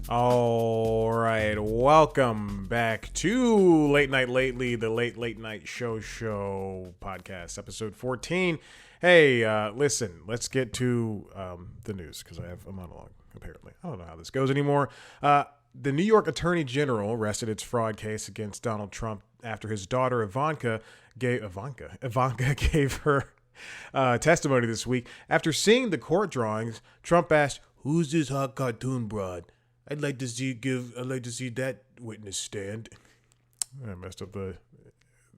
All right, welcome back to Late Night Lately, the Late Night Show podcast, episode 14. Hey, listen, let's get to the news because I have a monologue, apparently. I don't know how this goes anymore. The New York Attorney General rested its fraud case against Donald Trump after his daughter Ivanka gave her testimony this week. After seeing the court drawings, Trump asked, "Who's this hot cartoon broad? I'd like to see that witness stand." I messed up the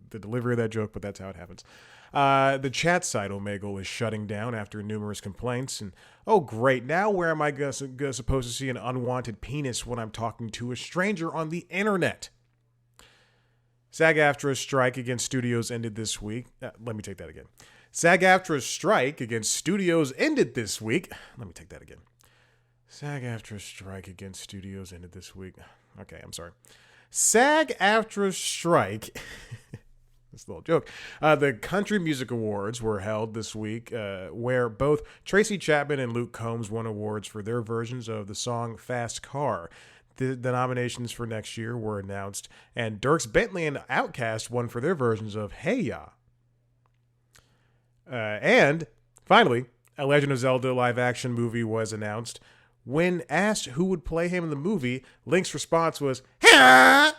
delivery of that joke, but that's how it happens. The chat site Omegle is shutting down after numerous complaints. And oh great, now where am I supposed to see an unwanted penis when I'm talking to a stranger on the internet? SAG-AFTRA's strike against studios ended this week. Let me take that again. SAG-AFTRA's strike against studios ended this week. Let me take that again. SAG-AFTRA's strike against studios ended this week. Okay, I'm sorry. SAG-AFTRA's strike. That's a little joke. The Country Music Awards were held this week, where both Tracy Chapman and Luke Combs won awards for their versions of the song Fast Car. The nominations for next year were announced, and Dierks Bentley and Outkast won for their versions of Hey Ya. And finally, a Legend of Zelda live-action movie was announced. When asked who would play him in the movie, Link's response was, "Ha!"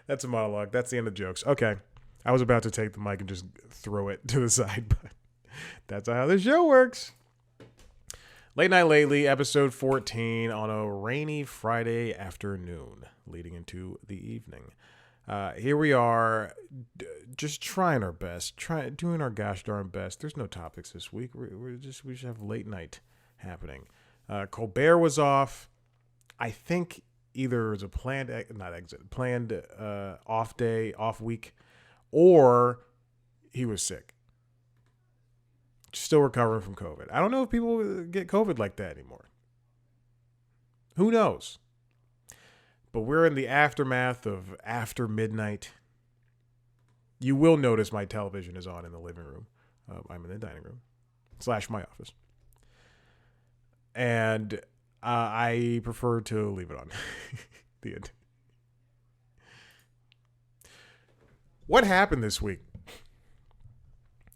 That's a monologue. That's the end of jokes. Okay. I was about to take the mic and just throw it to the side, but that's how the show works. Late Night Lately, episode 14, on a rainy Friday afternoon, leading into the evening. Here we are, just trying our best, doing our gosh darn best. There's no topics this week. We just have late night happening. Colbert was off. I think either it was a planned off week, or he was sick. Still recovering from COVID. I don't know if people get COVID like that anymore. Who knows? But we're in the aftermath of after midnight. You will notice my television is on in the living room. I'm in the dining room / my office. And I prefer to leave it on. The end. What happened this week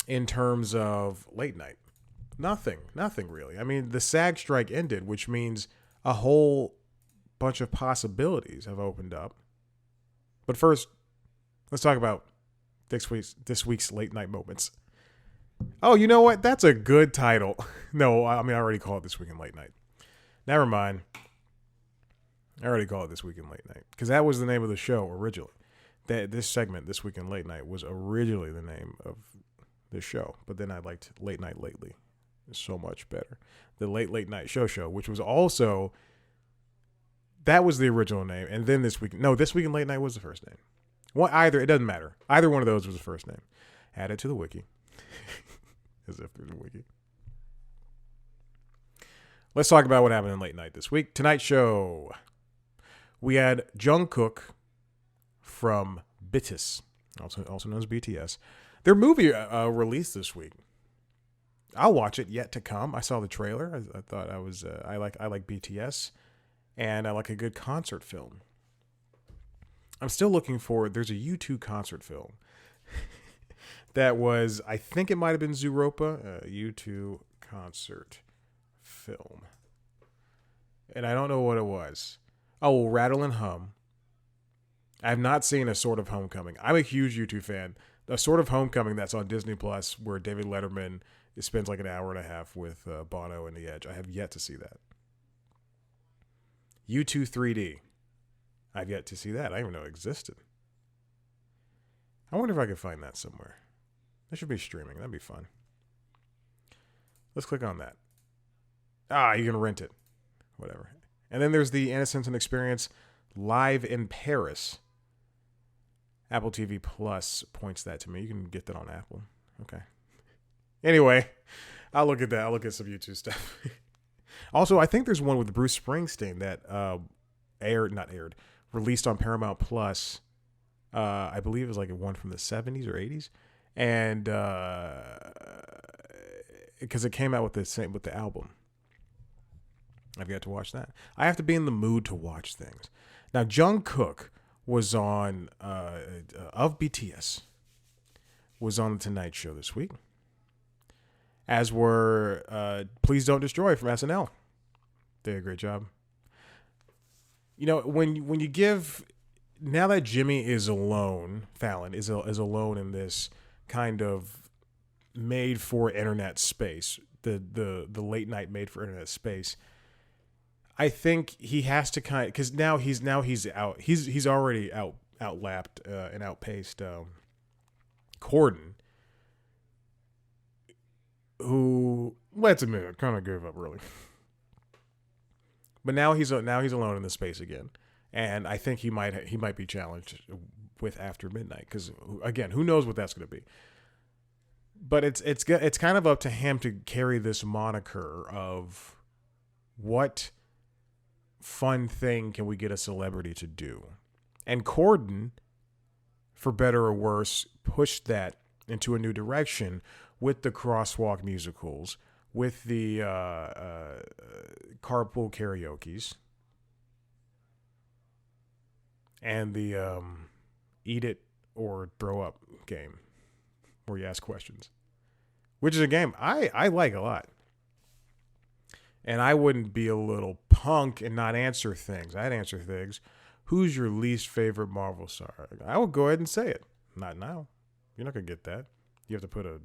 in terms of late night? Nothing really. I mean, the SAG strike ended, which means a whole bunch of possibilities have opened up. But first, let's talk about this week's late night moments. Oh, you know what? That's a good title. No, I mean, I already called it This Week in Late Night. Never mind. I already called it This Week in Late Night because that was the name of the show originally. This segment, This Week in Late Night, was originally the name of the show. But then I liked Late Night Lately so much better. The Late Night Show, which was also, that was the original name. And then This Week in Late Night was the first name. It doesn't matter. Either one of those was the first name. Add it to the wiki. As if there's a wiki. Let's talk about what happened in late night this week. Tonight show. We had Jungkook from BTS, also known as BTS. Their movie released this week. I'll watch it, yet to come. I saw the trailer. I thought I like BTS, and I like a good concert film. I'm still looking for. There's a U2 concert film that was. I think it might have been Zooropa. U2 concert film, and I don't know what it was. Oh, Rattle and Hum. I have not seen A Sort of Homecoming. I'm a huge U2 fan. A Sort of Homecoming that's on Disney Plus, where David Letterman spends like an hour and a half with Bono and The Edge. I have yet to see that. U2 3D. I've yet to see that. I didn't even know it existed. I wonder if I could find that somewhere. That should be streaming. That'd be fun. Let's click on that. You can rent it. Whatever. And then there's the Innocence and Experience live in Paris. Apple TV Plus points that to me. You can get that on Apple. Okay. Anyway, I'll look at that. I'll look at some YouTube stuff. Also, I think there's one with Bruce Springsteen that released on Paramount Plus. I believe it was like one from the 70s or 80s. And because it came out with the album. I've got to watch that. I have to be in the mood to watch things. Now, Jungkook was on of BTS was on the Tonight Show this week, as were Please Don't Destroy from SNL. They did a great job. You know, when you give, now that Jimmy is alone, Fallon is alone in this kind of made for internet space, the late night made for internet space. I think he has to kind of, because now he's out. He's already outlapped and outpaced Corden, who, let's admit it, kind of gave up really. But now he's alone in the space again, and I think he might be challenged with After Midnight, because again, who knows what that's going to be. But it's kind of up to him to carry this moniker of what fun thing can we get a celebrity to do, and Corden, for better or worse, pushed that into a new direction with the crosswalk musicals, with the carpool karaoke's, and the eat it or throw up game, where you ask questions, which is a game I like a lot. And I wouldn't be a little punk and not answer things. I'd answer things. Who's your least favorite Marvel star? I would go ahead and say it. Not now. You're not going to get that. You have to put a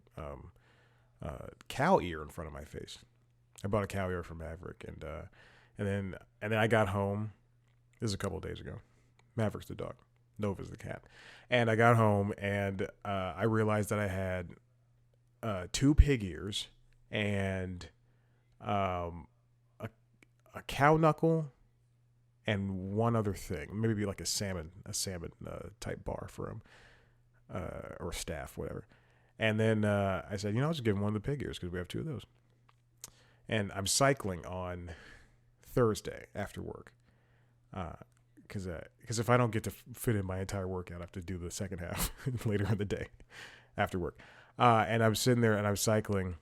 cow ear in front of my face. I bought a cow ear from Maverick, and then I got home. This is a couple of days ago. Maverick's the dog. Nova's the cat. And I got home, and I realized that I had 2 pig ears and a cow knuckle and one other thing, maybe like a salmon type bar for him, or staff, whatever. And then I said, I'll just give him one of the pig ears because we have 2 of those. And I'm cycling on Thursday after work, because if I don't get to fit in my entire workout, I have to do the second half later in the day after work. And I'm sitting there and I'm cycling.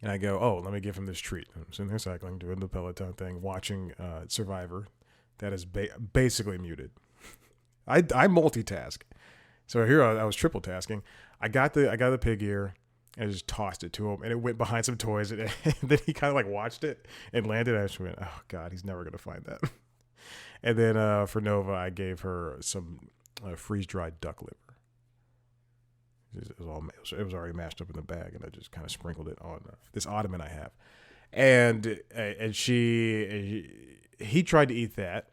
And I go, oh, let me give him this treat. I'm sitting there cycling, doing the Peloton thing, watching Survivor. That is basically muted. I multitask. So here I was triple tasking. I got the pig ear and I just tossed it to him, and it went behind some toys. And then he kind of like watched it and landed. I just went, oh God, he's never gonna find that. And then for Nova, I gave her some freeze dried duck liver. It was already mashed up in the bag, and I just kind of sprinkled it on this ottoman I have. And he tried to eat that.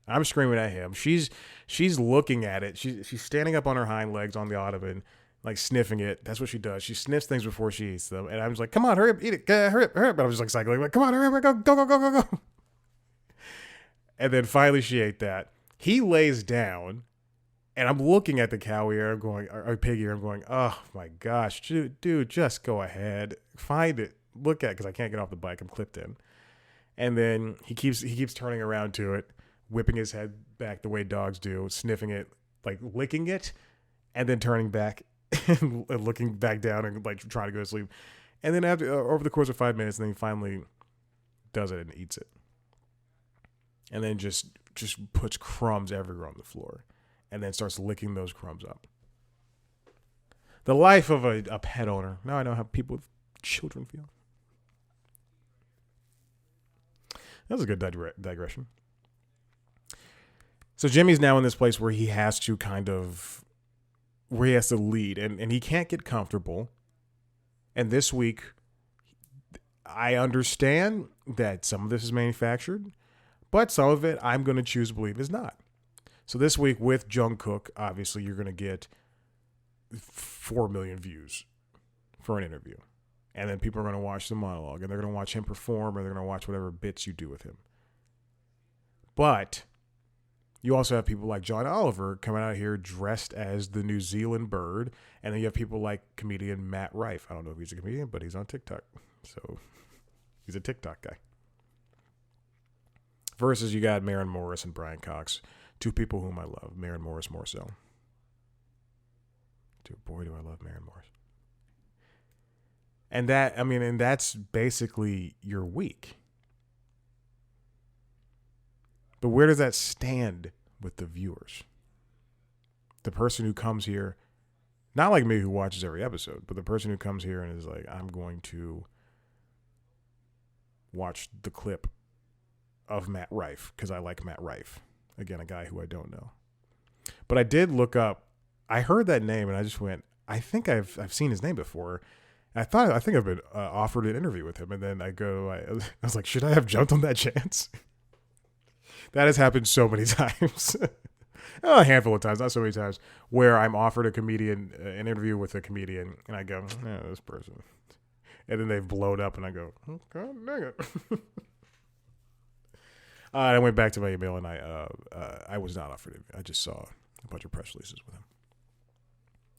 I'm screaming at him. She's looking at it. She's standing up on her hind legs on the ottoman, like sniffing it. That's what she does. She sniffs things before she eats them. And I'm just like, come on, hurry up, eat it, hurry up. But I was just like cycling, like, come on, hurry up, go. And then finally she ate that. He lays down. And I'm looking at the cow ear, I'm going, or pig ear, I'm going, oh my gosh, dude, just go ahead, find it, look at it, because I can't get off the bike, I'm clipped in. And then he keeps turning around to it, whipping his head back the way dogs do, sniffing it, like licking it, and then turning back and looking back down and like trying to go to sleep. And then after over the course of 5 minutes, then he finally does it and eats it. And then just puts crumbs everywhere on the floor. And then starts licking those crumbs up. The life of a pet owner. Now I know how people with children feel. That was a good digression. So Jimmy's now in this place where he has to lead. And he can't get comfortable. And this week, I understand that some of this is manufactured. But some of it, I'm going to choose to believe is not. So this week with Jungkook, obviously you're going to get 4 million views for an interview. And then people are going to watch the monologue, and they're going to watch him perform, or they're going to watch whatever bits you do with him. But you also have people like John Oliver coming out here dressed as the New Zealand bird. And then you have people like comedian Matt Rife. I don't know if he's a comedian, but he's on TikTok. So he's a TikTok guy. Versus you got Maren Morris and Brian Cox. 2 people whom I love. Maren Morris more so. Dude, boy, do I love Maren Morris. And that's basically your week. But where does that stand with the viewers? The person who comes here, not like me who watches every episode, but the person who comes here and is like, I'm going to watch the clip of Matt Rife because I like Matt Rife. Again, a guy who I don't know. But I did look up. I heard that name and I just went, I think I've seen his name before. I think I've been offered an interview with him. And then I was like, should I have jumped on that chance? That has happened so many times. A handful of times, not so many times, where I'm offered an interview with a comedian, and I go, this person. And then they've blown up, and I go, oh, God dang it. I went back to my email, and I was not offered it. I just saw a bunch of press releases with him.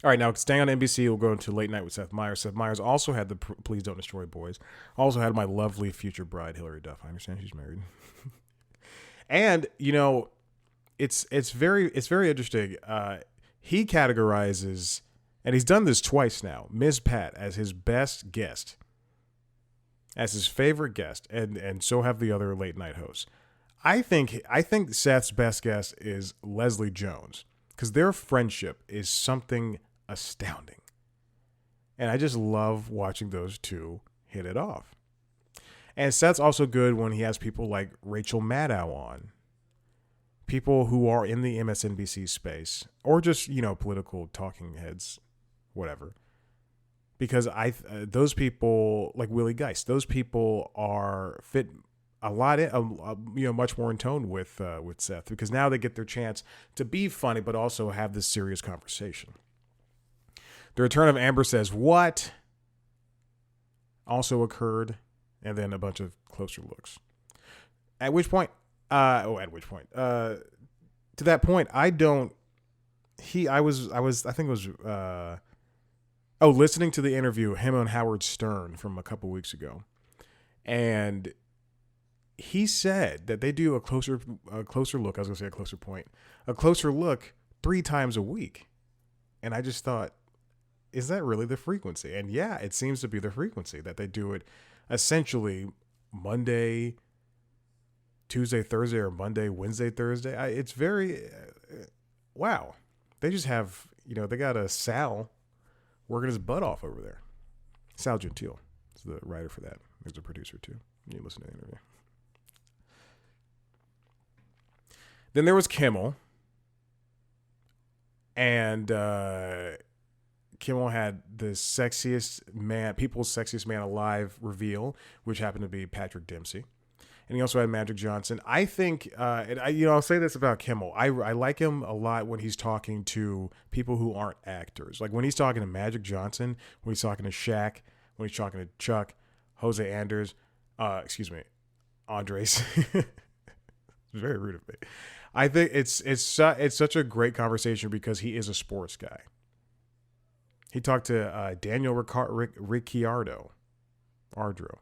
All right, now staying on NBC, we'll go into Late Night with Seth Meyers. Seth Meyers also had the Please Don't Destroy Boys. Also had my lovely future bride, Hilary Duff. I understand she's married. And, it's very interesting. He categorizes, and he's done this twice now, Ms. Pat as his best guest, as his favorite guest, and so have the other late night hosts. I think Seth's best guest is Leslie Jones, because their friendship is something astounding. And I just love watching those two hit it off. And Seth's also good when he has people like Rachel Maddow on. People who are in the MSNBC space, or just, political talking heads, whatever. Because those people, like Willie Geist, those people are fit a lot, much more in tone with Seth, because now they get their chance to be funny, but also have this serious conversation. The return of Amber Says What also occurred, and then a bunch of closer looks. To that point, listening to the interview, him and Howard Stern from a couple weeks ago. And he said that they do a closer look. I was going to say a closer point, a closer look 3 times a week. And I just thought, is that really the frequency? And yeah, it seems to be the frequency that they do it essentially Monday, Tuesday, Thursday, or Monday, Wednesday, Thursday. It's very, wow. They just have, they got a Sal working his butt off over there. Sal Gentile is the writer for that. He's a producer too. You listen to the interview. Then there was Kimmel. And Kimmel had the people's sexiest man alive reveal, which happened to be Patrick Dempsey. And he also had Magic Johnson. I think, I'll say this about Kimmel. I like him a lot when he's talking to people who aren't actors. Like when he's talking to Magic Johnson, when he's talking to Shaq, when he's talking to Chuck, Jose Andres, Andres. It's very rude of me. I think it's such a great conversation because he is a sports guy. He talked to Daniel Ricciardo, Ardo,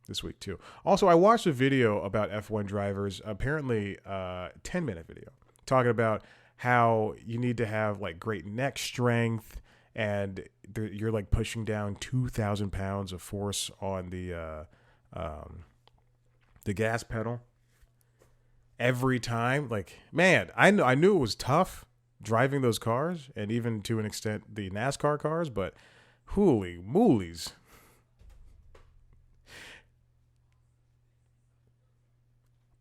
this week too. Also, I watched a video about F1 drivers, apparently 10-minute video, talking about how you need to have like great neck strength, and you're like pushing down 2,000 pounds of force on the gas pedal every time. Like, man, I knew it was tough driving those cars, and even to an extent the NASCAR cars, but holy moolies.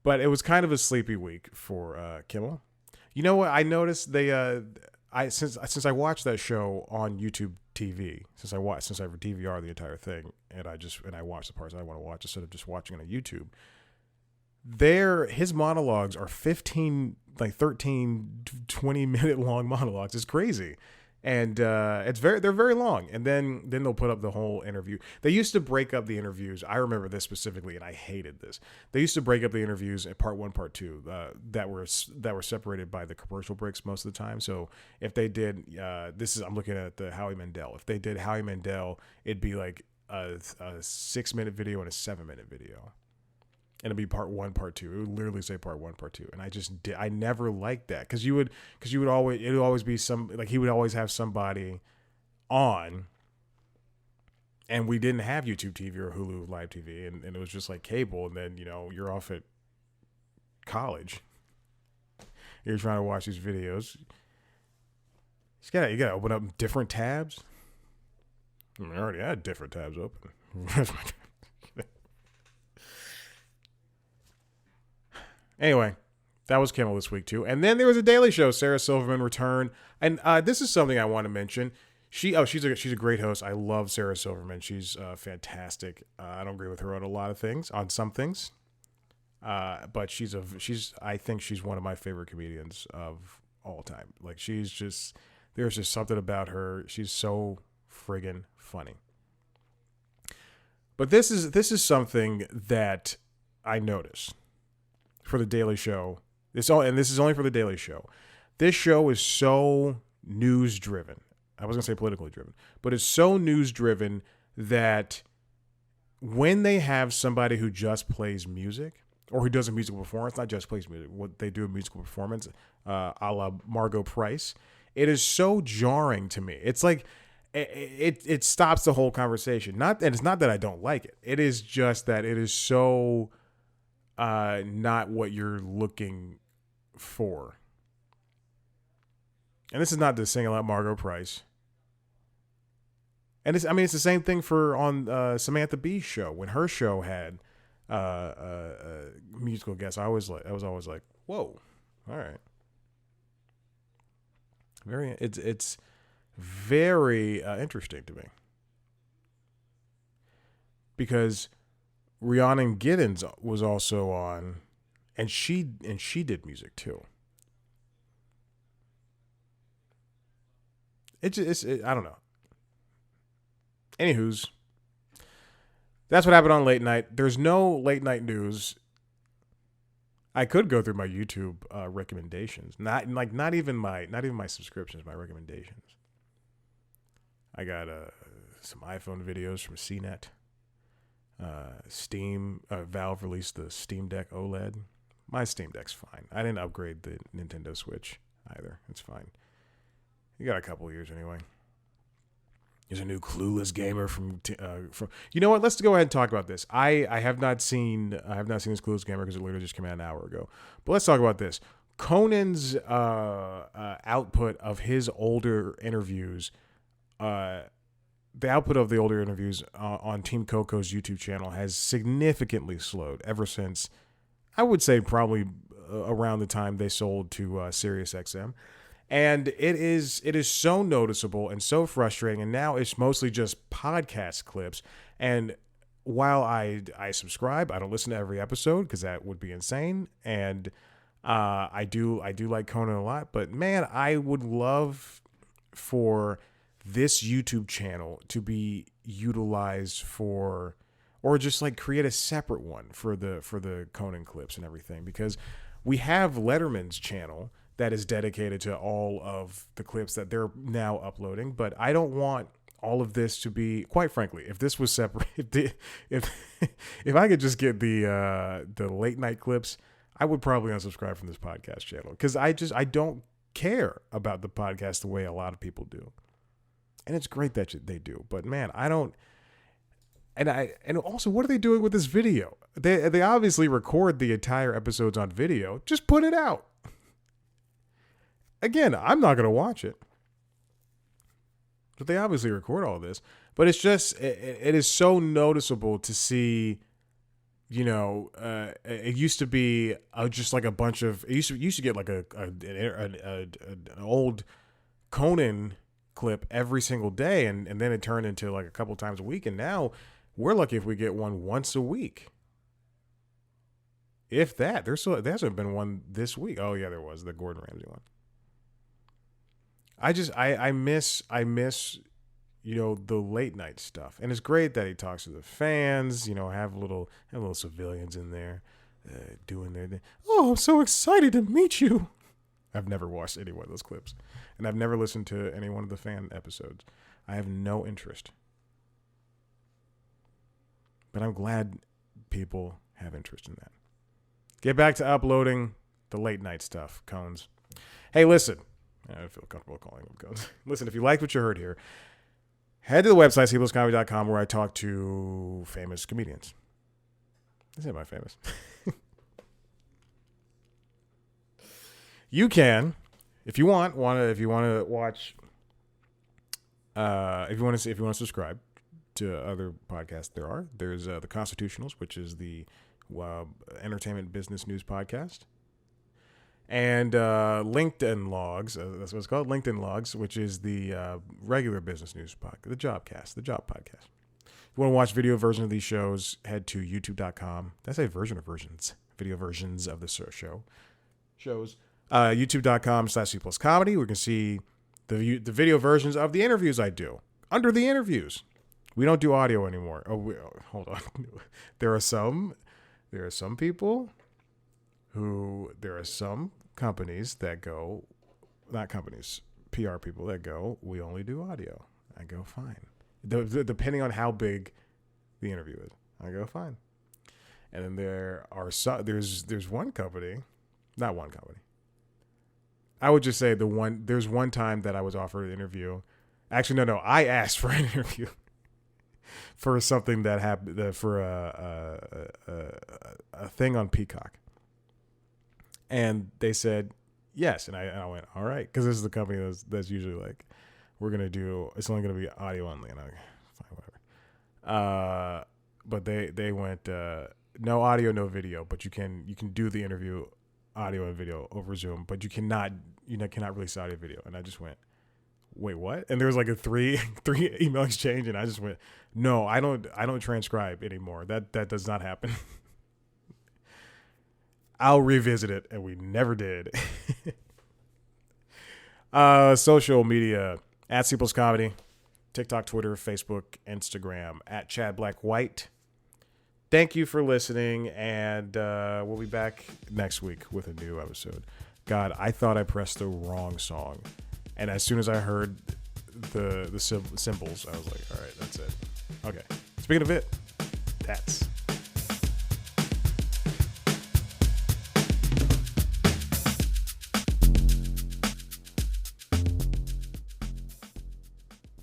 But it was kind of a sleepy week for Kimmel. You know what? I noticed since I watched that show on YouTube TV, since I DVR the entire thing, and I watched the parts I want to watch instead of just watching it on YouTube. His monologues are 13, 20-minute long monologues. It's crazy. And they're very long. And then they'll put up the whole interview. They used to break up the interviews. I remember this specifically, and I hated this. They used to break up the interviews at part 1, part 2, that were separated by the commercial breaks most of the time. So if they did, I'm looking at the Howie Mandel. If they did Howie Mandel, it'd be like a 6-minute video and a 7-minute video. And it'd be part 1, part 2. It would literally say part 1, part 2. And I never liked that. Cause it would always be he would always have somebody on, and we didn't have YouTube TV or Hulu Live TV. And it was just like cable. And then, you're off at college. You're trying to watch these videos. You gotta open up different tabs. I mean, I already had different tabs open. Anyway, that was Kimmel this week too. And then there was a Daily Show. Sarah Silverman returned, and this is something I want to mention. She's a great host. I love Sarah Silverman. She's fantastic. I don't agree with her on a lot of things, on some things, but I think she's one of my favorite comedians of all time. Like there's just something about her. She's so friggin' funny. But this is something that I noticed for the Daily Show. This is only for the Daily Show. This show is so news driven. I was gonna say politically driven, but it's so news driven that when they have somebody who just plays music or who does a musical performance, not just plays music, what they do a musical performance, a la Margot Price, it is so jarring to me. It's like it stops the whole conversation. And it's not that I don't like it. It is just that it is so not what you're looking for. And this is not to single out Margot Price. And it's the same thing on Samantha Bee's show. When her show had musical guests, I was always like, whoa, all right. It's very interesting to me. Because Rhiannon Giddens was also on, and she did music too. I don't know. Anywho's, that's what happened on late night. There's no late night news. I could go through my YouTube recommendations. Not even my subscriptions, my recommendations. I got some iPhone videos from CNET. Steam, Valve released the Steam Deck OLED. My Steam Deck's fine. I didn't upgrade the Nintendo Switch either. It's fine. You got a couple of years anyway. There's a new Clueless gamer from. You know what? Let's go ahead and talk about this. I have not seen this Clueless gamer because it literally just came out an hour ago. But let's talk about this. Conan's output of his older interviews. The output of the older interviews on Team Coco's YouTube channel has significantly slowed ever since, I would say, probably around the time they sold to SiriusXM. And it is so noticeable and so frustrating. And now it's mostly just podcast clips. And while I subscribe, I don't listen to every episode because that would be insane. And I do like Conan a lot. But man, I would love for this YouTube channel to be utilized for, or just like create a separate one for the Conan clips and everything, because we have Letterman's channel that is dedicated to all of the clips that they're now uploading. But I don't want all of this to be, quite frankly, if this was separate, if I could just get the late night clips, I would probably unsubscribe from this podcast channel, because I don't care about the podcast the way a lot of people do. And it's great that they do, but man, I don't. And also, what are they doing with this video? They obviously record the entire episodes on video. Just put it out. Again, I'm not gonna watch it, but they obviously record all this. But it's just it is so noticeable to see. You know, it used to be just like a bunch of. You used to get like an old Conan clip every single day, and then it turned into like a couple times a week, and now we're lucky if we get one once a week, if that. There hasn't been one this week. Oh yeah, there was the Gordon Ramsay one. I miss the late night stuff, and it's great that he talks to the fans. Have little civilians in there doing their thing. Oh, I'm so excited to meet you. I've never watched any one of those clips, and I've never listened to any one of the fan episodes. I have no interest. But I'm glad people have interest in that. Get back to uploading the late night stuff, Cones. Hey, listen. I feel comfortable calling them Cones. Listen, if you liked what you heard here, head to the website, cblscomedy.com, where I talk to famous comedians. I say am I famous? You can, if you want to watch, if you want to subscribe to other podcasts, there's the Constitutionals, which is the entertainment business news podcast, and LinkedIn Logs. That's what it's called, LinkedIn Logs, which is the regular business news podcast, the job podcast. If you want to watch video version of these shows, head to youtube.com. That's a version of versions, video versions of the shows. YouTube.com/C+ comedy. We can see the video versions of the interviews I do. Under the interviews, we don't do audio anymore. Hold on. There are some people there are some companies that go, not companies, PR people that go, we only do audio. I go, fine. Depending on how big the interview is, I go, fine. And then there's one company, not one company. I would just say there's one time that I was offered an interview. Actually, no, I asked for an interview for something that happened, for a thing on Peacock. And they said yes, and I went, all right, because this is the company that's usually like, it's only going to be audio only, and I fine, whatever. But they went no audio, no video, but you can do the interview audio and video over Zoom, but you cannot release audio video. And I just went, wait, what? And there was like a three email exchange, and I just went, no, I don't transcribe anymore. That does not happen. I'll revisit it, and we never did. Social media at C+ Comedy, TikTok, Twitter, Facebook, Instagram at Chad Black White. Thank you for listening, and we'll be back next week with a new episode. God, I thought I pressed the wrong song, and as soon as I heard the symbols, I was like, all right, that's it. Okay, speaking of it, that's